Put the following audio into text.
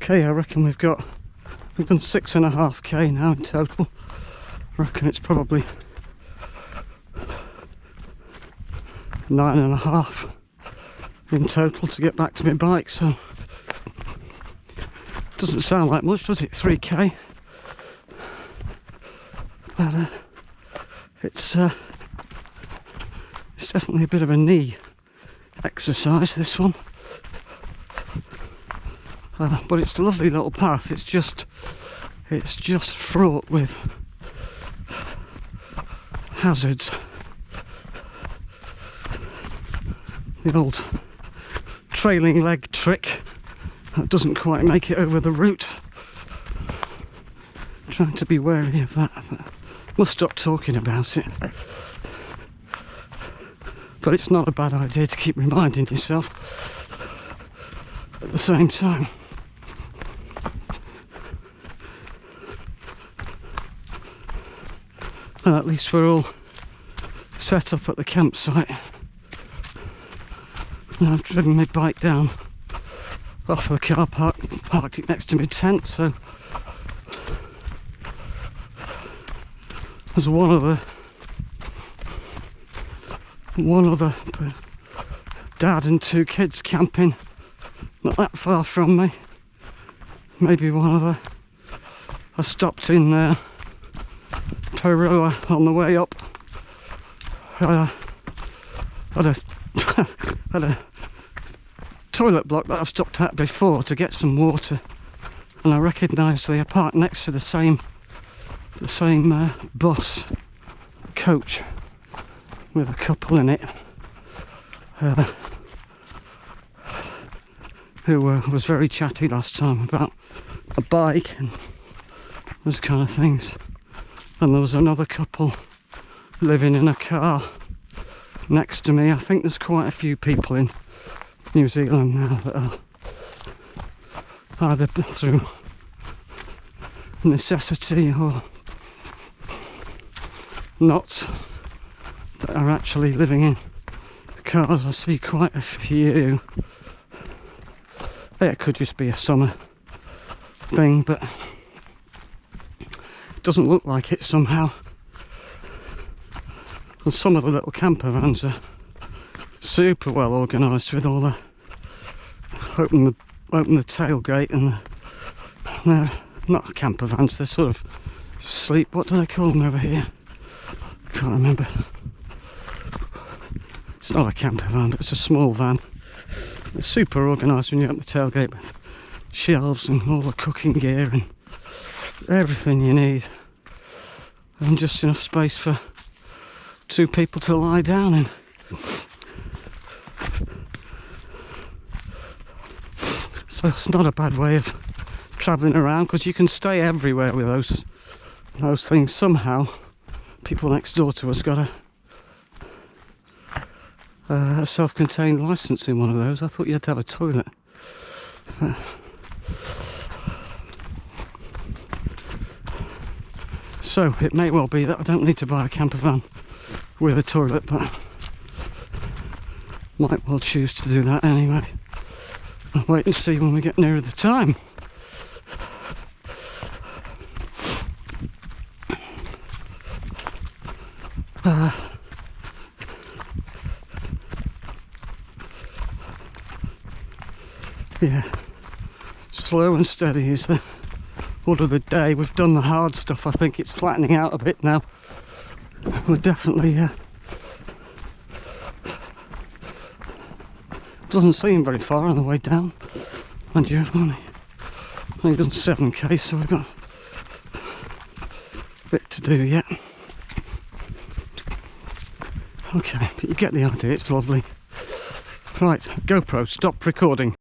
Okay, I reckon we've done 6.5k now in total. I reckon it's probably 9.5 in total to get back to my bike, so doesn't sound like much, does it? 3k, but it's definitely a bit of a knee exercise, this one. But it's a lovely little path. It's just fraught with hazards. The old trailing leg trick that doesn't quite make it over the route. Trying to be wary of that, but must stop talking about it. But it's not a bad idea to keep reminding yourself at the same time. And at least we're all set up at the campsite. And I've driven my bike down off the car park, parked it next to my tent, so there's one other dad and 2 kids camping not that far from me. Maybe one other. I stopped in Aroha on the way up. Had a toilet block that I've stopped at before to get some water, and I recognised they are parked next to the same bus coach with a couple in it who was very chatty last time about a bike and those kind of things. And there was another couple living in a car next to me. I think there's quite a few people in New Zealand now that are either through necessity or not that are actually living in cars. I see quite a few. It could just be a summer thing, but it doesn't look like it somehow. And some of the little camper vans are super well organised with all the open the tailgate, and they're not camper vans, they're sort of sleep, what do they call them over here? I can't remember. It's not a camper van, but it's a small van. It's super organised when you open the tailgate with shelves and all the cooking gear and everything you need, and just enough space for 2 people to lie down in. So it's not a bad way of travelling around, because you can stay everywhere with those things. Somehow people next door to us got a self-contained licence in one of those. I thought you had to have a toilet. So it may well be that I don't need to buy a camper van with a toilet, but might well choose to do that anyway. I'll wait and see when we get nearer the time. Yeah, slow and steady is the order of the day. We've done the hard stuff. I think it's flattening out a bit now. We're definitely doesn't seem very far on the way down, and you're only, I think it's 7k, so we've got a bit to do yet. Okay, but you get the idea. It's lovely. Right, GoPro, stop recording.